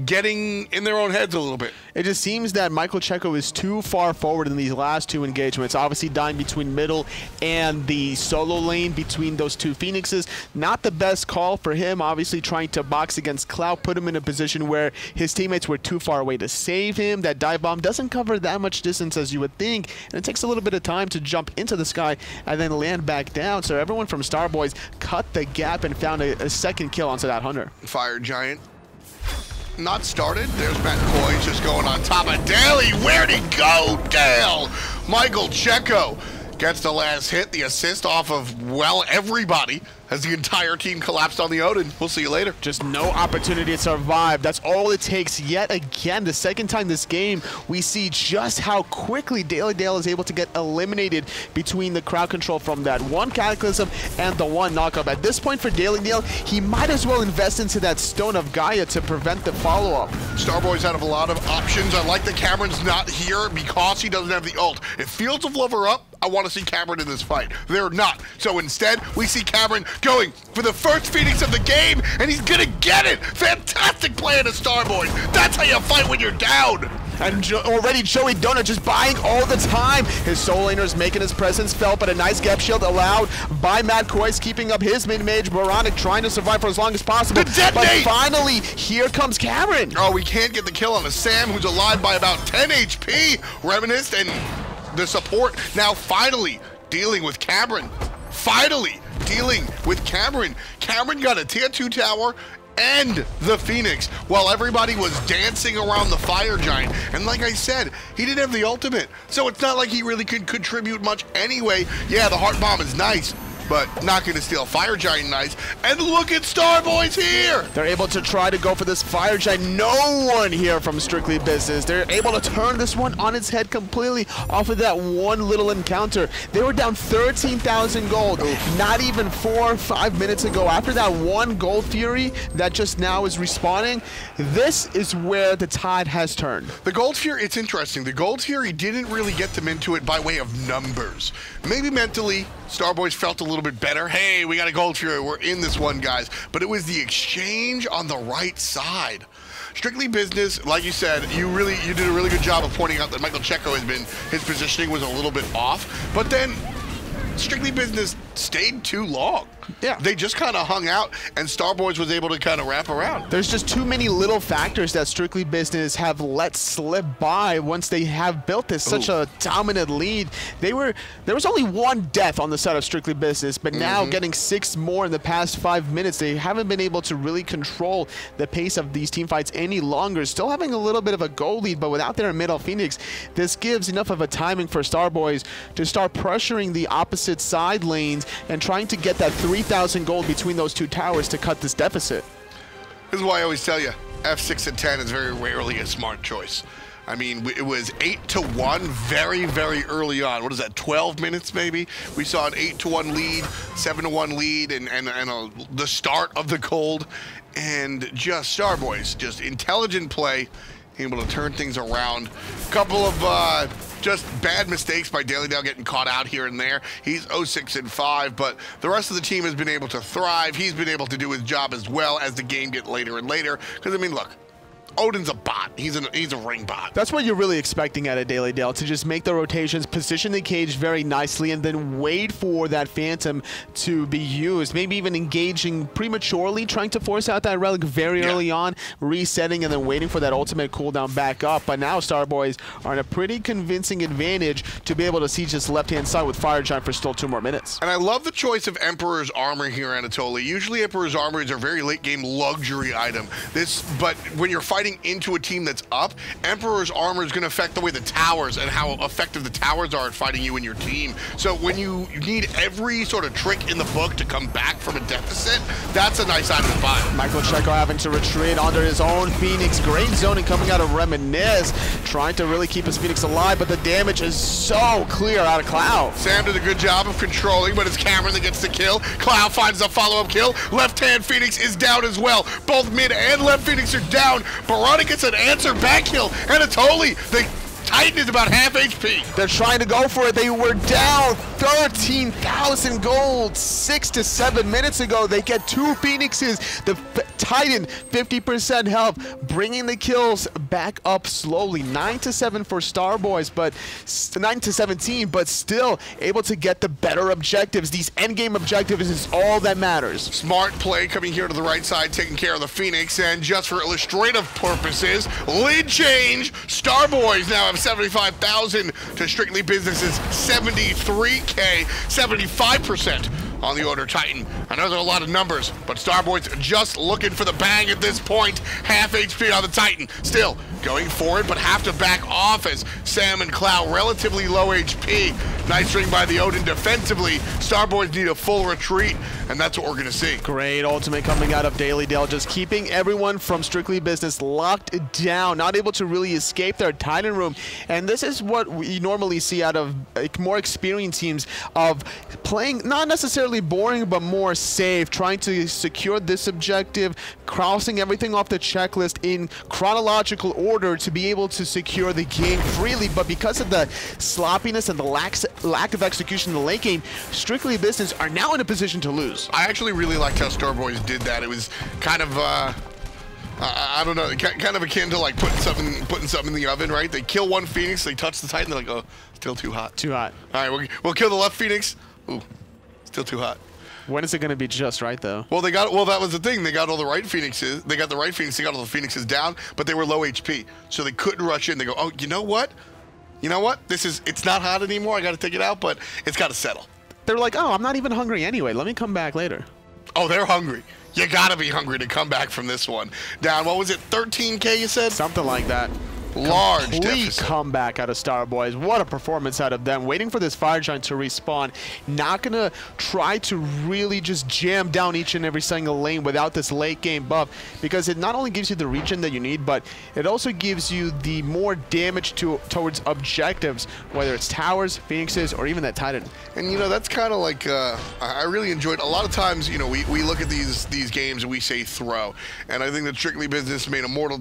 getting in their own heads a little bit. It just seems that Michael Checo is too far forward in these last 2 engagements. Obviously dying between middle and the solo lane between those 2 Phoenixes. Not the best call for him. Obviously trying to box against Cloud, put him in a position where his teammates were too far away to save him. That dive bomb doesn't cover that much distance as you would think, and it takes a little bit of time to jump into the sky and then land back down. So everyone from Starboys cut the gap and found a 2nd kill onto that Hunter. Fire Giant not started. There's Matt Koiz just going on top of Daley. Where'd he go, Dale? Michael Checo gets the last hit, the assist off of, well, everybody as the entire team collapsed on the Odin. We'll see you later. Just no opportunity to survive. That's all it takes yet again. The second time this game, we see just how quickly DaleyDale is able to get eliminated between the crowd control from that one Cataclysm and the one knockup. At this point for DaleyDale, he might as well invest into that Stone of Gaia to prevent the follow-up. Starboys out of a lot of options. I like that Cameron's not here because he doesn't have the ult. If Fields of Love are up, I want to see Cameron in this fight. They're not. So instead, we see Cameron going for the first Phoenix of the game, and he's gonna get it! Fantastic play in a Starboy. That's how you fight when you're down! And already Joey Donut just buying all the time. His soul laner's making his presence felt, but a nice gap shield allowed by Matt Koiz, keeping up his mid-mage. oBoronic trying to survive for as long as possible. But finally, here comes Cameron. Oh, we can't get the kill on a Sam who's alive by about 10 HP. Reminisst and the support now finally dealing with Cameron. Finally dealing with Cameron. Cameron got a tier 2 tower and the Phoenix while everybody was dancing around the Fire Giant. And like I said, he didn't have the ultimate, so it's not like he really could contribute much anyway. Yeah, the Heart Bomb is nice, but not going to steal Fire Giant nice. And look at Starboys here! They're able to try to go for this Fire Giant. No one here from Strictly Business. They're able to turn this one on its head completely off of that one little encounter. They were down 13,000 gold. Oof. Not even 4 or 5 minutes ago. After that one Gold Fury that just now is respawning, this is where the tide has turned. The Gold Fury, it's interesting. The Gold Fury didn't really get them into it by way of numbers. Maybe mentally, Starboys felt a little bit better. Hey, we got a Gold Fury, we're in this one, guys. But it was the exchange on the right side. Strictly Business, like you said, you did a really good job of pointing out that Michael Checo his positioning was a little bit off. But then Strictly Business stayed too long. Yeah. They just kind of hung out, and Starboys was able to kind of wrap around. There's just too many little factors that Strictly Business have let slip by once they have built this such a dominant lead. There was only one death on the side of Strictly Business, but now getting 6 more in the past 5 minutes, they haven't been able to really control the pace of these team fights any longer. Still having a little bit of a goal lead, but without their middle Phoenix, this gives enough of a timing for Starboys to start pressuring the opposite side lanes and trying to get that 3,000 gold between those two towers to cut this deficit. This is why I always tell you, F6 and 10 is very rarely a smart choice. I mean, it was 8-1 very, very early on. What is that, 12 minutes maybe? We saw an 8-1 lead, 7-1 lead, and the start of the cold. And just Starboys, just intelligent play, able to turn things around. Couple of just bad mistakes by DaleyDale getting caught out here and there. He's 0-6-5, but the rest of the team has been able to thrive. He's been able to do his job as well as the game get later and later. Because, I mean, look, Odin's a bot. He's a ring bot. That's what you're really expecting out of DaleyDale, to just make the rotations, position the cage very nicely, and then wait for that Phantom to be used. Maybe even engaging prematurely, trying to force out that relic very early on, resetting, and then waiting for that ultimate cooldown back up. But now Starboys are in a pretty convincing advantage to be able to siege this left-hand side with Fire Giant for still 2 more minutes. And I love the choice of Emperor's Armor here, Anatoly. Usually Emperor's Armor is a very late-game luxury item. But when you're fighting into a team that's up, Emperor's Armor is going to affect the way the towers and how effective the towers are at fighting you and your team. So when you need every sort of trick in the book to come back from a deficit, that's a nice item to buy. Michael Checo having to retreat under his own Phoenix. Great zoning coming out of Reminisst, trying to really keep his Phoenix alive, but the damage is so clear out of Clow. Sam did a good job of controlling, but it's Cameron that gets the kill. Clow finds a follow-up kill. Left-hand Phoenix is down as well. Both mid and left Phoenix are down. oBoronic gets an answer back kill. Anatoly, the Titan is about half HP. They're trying to go for it. They were down 13,000 gold 6 to 7 minutes ago. They get 2 Phoenixes. The Titan, 50% health, bringing the kills back up slowly. 9-7 for Starboys, but 9-17, but still able to get the better objectives. These endgame objectives is all that matters. Smart play coming here to the right side, taking care of the Phoenix, and just for illustrative purposes, lead change. Starboys now have 75,000 to Strictly Business's 73K, 75% on the order Titan. I know there are a lot of numbers, but Starboys just looking for the bang at this point. Half HP on the Titan. Still, going for it, but have to back off as Sam and Clow relatively low HP. Nice ring by the Odin defensively. Starboys need a full retreat, and that's what we're gonna see. Great ultimate coming out of DaleyDale, just keeping everyone from Strictly Business locked down, not able to really escape their Titan room. And this is what we normally see out of more experienced teams, of playing not necessarily boring, but more safe, trying to secure this objective, crossing everything off the checklist in chronological order to be able to secure the game freely. But because of the sloppiness and the lack of execution in the late game, Strictly Business are now in a position to lose. I actually really liked how Starboys did that. It was kind of I don't know, kind of akin to like putting something in the oven, right? They kill one Phoenix, they touch the Titan, they're like, oh, still too hot. Too hot. All right, we'll kill the left Phoenix. Ooh, still too hot. When is it going to be just right, though? Well, that was the thing. They got all the right Phoenixes. They got the right Phoenix. They got all the Phoenixes down, but they were low HP, so they couldn't rush in. They go, oh, you know what? You know what? It's not hot anymore. I got to take it out, but it's got to settle. They're like, oh, I'm not even hungry anyway. Let me come back later. Oh, they're hungry. You got to be hungry to come back from this one. Down, what was it, 13K you said? Something like that. Large complete deficit. Comeback out of Starboys. What a performance out of them. Waiting for this Fire Giant to respawn. Not going to try to really just jam down each and every single lane without this late game buff, because it not only gives you the regen that you need, but it also gives you the more damage towards objectives, whether it's towers, phoenixes, or even that Titan. And, you know, that's kind of like, I really enjoyed, a lot of times, you know, we look at these games and we say throw. And I think that Strictly Business made a mortal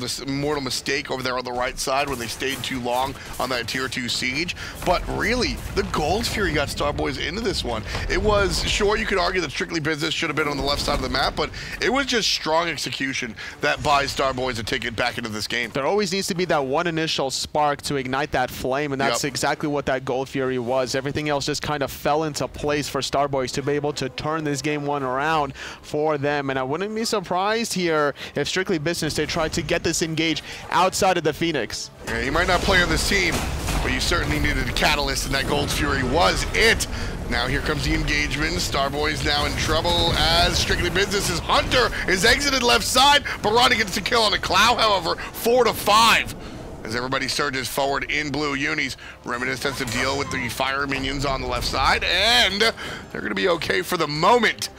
mistake over there on the right side when they stayed too long on that tier 2 siege. But really, the Gold Fury got Starboys into this one. It was, sure, you could argue that Strictly Business should have been on the left side of the map, but it was just strong execution that buys Starboys a ticket back into this game. There always needs to be that one initial spark to ignite that flame, and that's exactly what that Gold Fury was. Everything else just kind of fell into place for Starboys to be able to turn this game one around for them. And I wouldn't be surprised here if Strictly Business, they tried to get this engage outside of the Phoenix. Yeah, you might not play on this team, but you certainly needed a catalyst, and that Gold Fury was it. Now here comes the engagement. Starboys now in trouble as Strictly Business's Hunter is exited left side. oBoronic gets a kill on the Clow, however, 4-5. As everybody surges forward in blue unis. Reminisct has to deal with the fire minions on the left side, and they're going to be okay for the moment.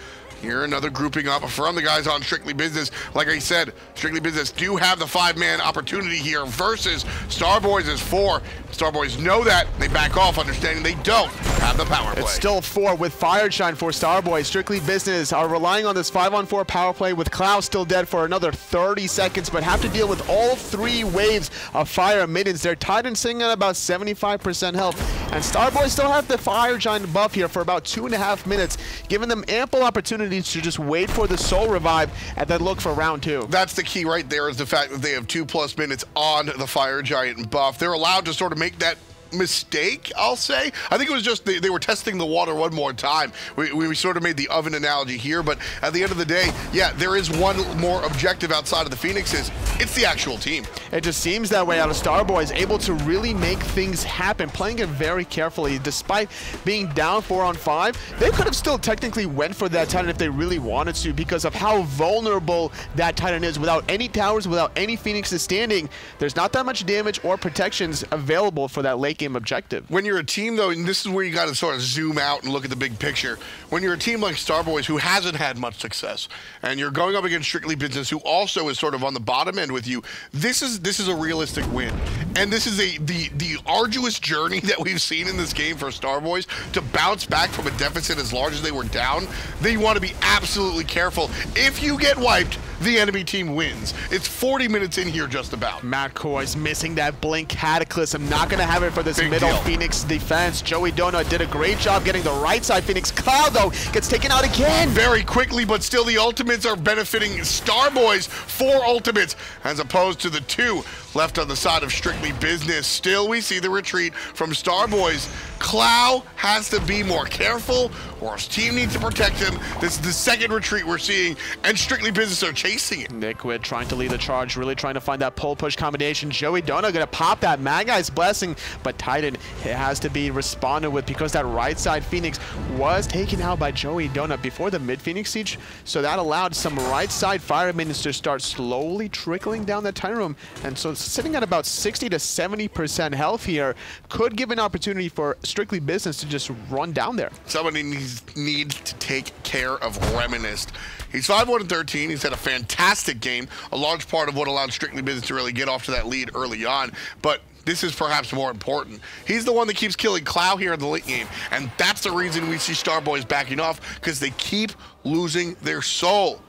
Here, another grouping up from the guys on Strictly Business. Like I said, Strictly Business do have the 5-man opportunity here versus Starboys is 4. Starboys know that. They back off, understanding they don't have the power play. It's still 4 with Fire Shine for Starboys. Strictly Business are relying on this 5-on-4 power play with Clow still dead for another 30 seconds, but have to deal with all 3 waves of fire minions. Their Titan sitting at about 75% health, and Starboys still have the Fire Giant buff here for about 2.5 minutes, giving them ample opportunity to just wait for the soul revive and then look for round 2. That's the key right there, is the fact that they have 2+ minutes on the Fire Giant buff. They're allowed to sort of make that mistake, I'll say. I think it was just they were testing the water one more time. We sort of made the oven analogy here, but at the end of the day, yeah, there is one more objective outside of the Phoenixes. It's the actual team. It just seems that way out of Starboys, able to really make things happen, playing it very carefully. Despite being down 4-on-5, they could have still technically went for that Titan if they really wanted to, because of how vulnerable that Titan is. Without any towers, without any Phoenixes standing, there's not that much damage or protections available for that late game objective. When you're a team, though, and this is where you got to sort of zoom out and look at the big picture, when you're a team like Starboys who hasn't had much success, and you're going up against Strictly Business who also is sort of on the bottom end with you, this is a realistic win. And this is the arduous journey that we've seen in this game for Starboys to bounce back from a deficit as large as they were down. They want to be absolutely careful. If you get wiped, the enemy team wins. It's 40 minutes in here just about. Matt Koiz missing that blink cataclysm. Not going to have it for this middle Phoenix defense. JoeyDoNa did a great job getting the right side Phoenix. Cloud, though, gets taken out again. Very quickly, but still the ultimates are benefiting Starboys. 4 ultimates as opposed to the 2 left on the side of Strictly Business. Still, we see the retreat from Starboys. Clow has to be more careful, or his team needs to protect him. This is the second retreat we're seeing, and Strictly Business are chasing it. Liquid trying to lead the charge, really trying to find that pull-push combination. JoeyDoNa gonna pop that Magai's Blessing, but Titan, it has to be responded with because that right side Phoenix was taken out by JoeyDoNa before the mid-Phoenix siege, so that allowed some right side fire minions to start slowly trickling down the Titan room, and so sitting at about 60 to 70% health here, could give an opportunity for Strictly Business to just run down there. Somebody needs to take care of Reminisst. He's 5-1-13. He's had a fantastic game, a large part of what allowed Strictly Business to really get off to that lead early on. But this is perhaps more important. He's the one that keeps killing Clow here in the late game, and that's the reason we see Starboys backing off, because they keep losing their soul.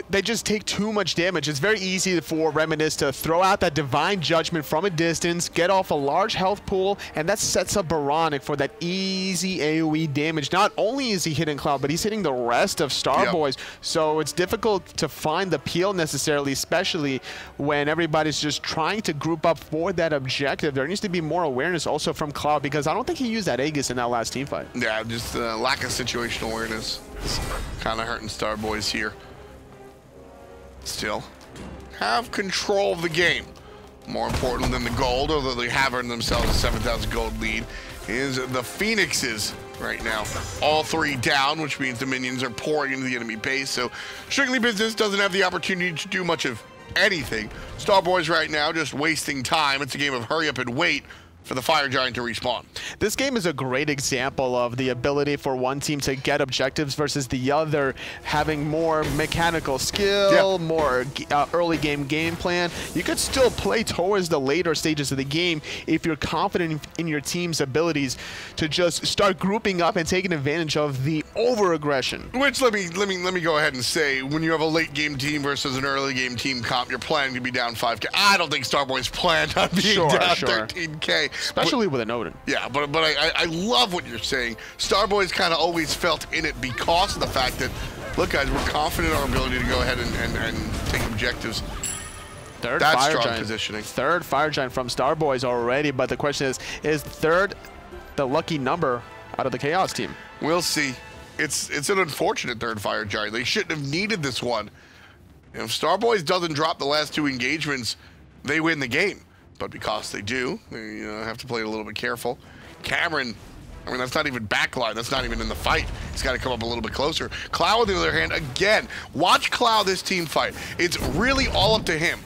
They just take too much damage. It's very easy for Reminisst to throw out that Divine Judgment from a distance, get off a large health pool, and that sets up oBoronic for that easy AoE damage. Not only is he hitting Cloud, but he's hitting the rest of Starboys. Yep. So it's difficult to find the peel necessarily, especially when everybody's just trying to group up for that objective. There needs to be more awareness also from Cloud, because I don't think he used that Aegis in that last team fight. Yeah, just lack of situational awareness. It's kind of hurting Starboys here. Still have control of the game. More important than the gold, although they have earned themselves a 7,000 gold lead, is the Phoenixes right now. All three down, which means the minions are pouring into the enemy base. So Strictly Business doesn't have the opportunity to do much of anything. Starboys right now just wasting time. It's a game of hurry up and wait for the Fire Giant to respawn. This game is a great example of the ability for one team to get objectives versus the other having more mechanical skill, more early game plan. You could still play towards the later stages of the game if you're confident in your team's abilities to just start grouping up and taking advantage of the over-aggression. Which let me go ahead and say, when you have a late game team versus an early game team comp, you're planning to be down 5K. I don't think Starboys planned on being down 13K. Especially with an Odin. Yeah, but I love what you're saying. Starboys kind of always felt in it because of the fact that, look guys, we're confident in our ability to go ahead and take objectives. That's strong positioning. Third Fire Giant from Starboys already, but the question is third the lucky number out of the Chaos team? We'll see. It's an unfortunate third Fire Giant. They shouldn't have needed this one. If Starboys doesn't drop the last two engagements, they win the game. But because they do, they have to play a little bit careful. Cameron, I mean, that's not even backline. That's not even in the fight. He's got to come up a little bit closer. Clow, on the other hand, again, watch Clow this team fight. It's really all up to him.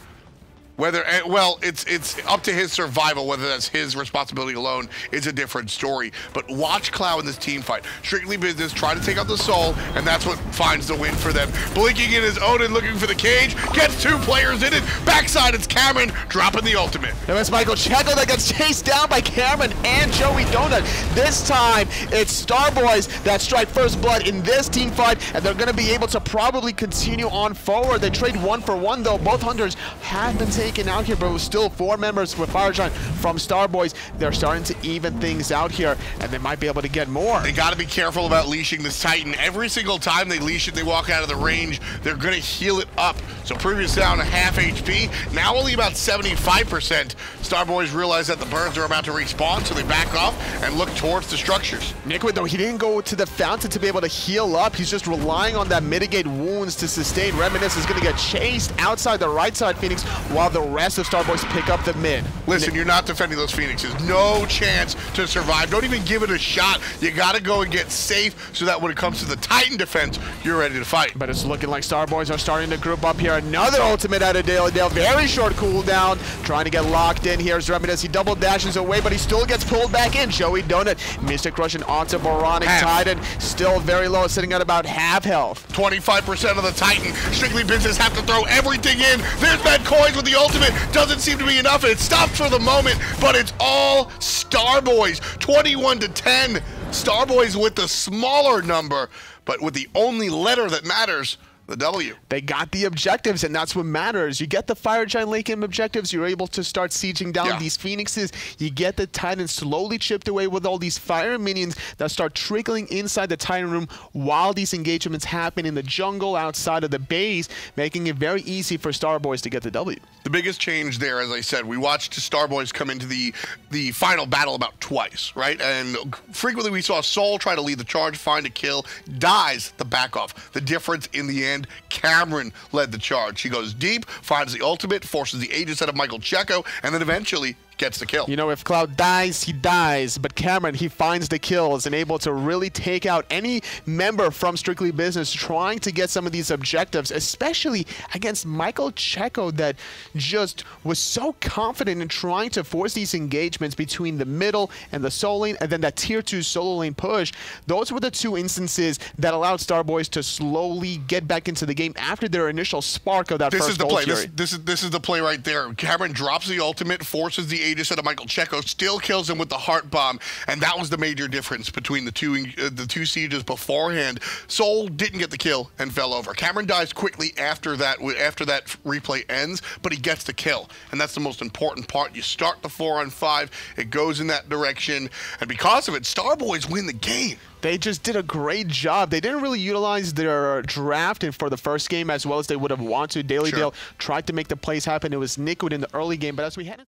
Whether, well, it's up to his survival, whether that's his responsibility alone is a different story. But watch Clow in this team fight. Strictly Business, trying to take out the soul, and that's what finds the win for them. Blinking in his Odin, looking for the cage, gets two players in it. Backside, it's Cameron, dropping the ultimate. There was Michael Checo that gets chased down by Cameron and Joey Donut. This time, it's Starboys that strike first blood in this team fight, and they're going to be able to probably continue on forward. They trade 1 for 1, though. Both hunters have been taken out here, but it was still 4 members with Fire Giant from Starboys. They're starting to even things out here, and they might be able to get more. They got to be careful about leashing this Titan. Every single time they leash it, they walk out of the range, they're going to heal it up. So previous down to half HP, now only about 75%. Starboys realize that the birds are about to respawn, so they back off and look towards the structures. Nickwood, though, he didn't go to the fountain to be able to heal up. He's just relying on that mitigate wounds to sustain. Reminisst is going to get chased outside the right side Phoenix, while the rest of Starboys pick up the mid. Listen, you're not defending those Phoenixes. No chance to survive. Don't even give it a shot. You got to go and get safe so that when it comes to the Titan defense, you're ready to fight. But it's looking like Starboys are starting to group up here. Another ultimate out of DaleyDale. Very short cooldown. Trying to get locked in. Here's Reminisst. He double dashes away, but he still gets pulled back in. Joey Donut, Mystic Russian onto oBoronic. Titan still very low, sitting at about half health. 25% of the Titan. Strictly Business have to throw everything in. There's that Koiz with the ultimate. Doesn't seem to be enough. It stops for the moment, but it's all Starboys. 21-10. Starboys with the smaller number, but with the only letter that matters, the W. They got the objectives, and that's what matters. You get the Fire Giant late game objectives, you're able to start sieging down these Phoenixes. You get the Titan slowly chipped away with all these fire minions that start trickling inside the Titan room while these engagements happen in the jungle outside of the base, making it very easy for Starboys to get the W. The biggest change there, as I said, we watched Starboys come into the final battle about twice, right? And frequently we saw Soul try to lead the charge, find a kill, dies the back off. The difference in the end, Cameron led the charge. She goes deep, finds the ultimate, forces the Aegis out of Michael Checo, and then eventually gets the kill. You know, if Cloud dies, he dies. But Cameron, he finds the kills and able to really take out any member from Strictly Business trying to get some of these objectives, especially against Michael Checo that just was so confident in trying to force these engagements between the middle and the solo lane, and then that tier 2 solo lane push. Those were the two instances that allowed Starboys to slowly get back into the game after their initial spark of that This first is the gold play. fury. This is the play right there. Cameron drops the ultimate, forces the Aegis out of Michael Checo, still kills him with the heart bomb, and that was the major difference between the two sieges beforehand. Soul didn't get the kill and fell over. Cameron dies quickly after that replay ends, but he gets the kill, and that's the most important part. You start the 4-on-5, it goes in that direction, and because of it, Starboys win the game. They just did a great job. They didn't really utilize their draft for the first game as well as they would have wanted to. DaleyDale tried to make the plays happen. It was Nick in the early game, but as we had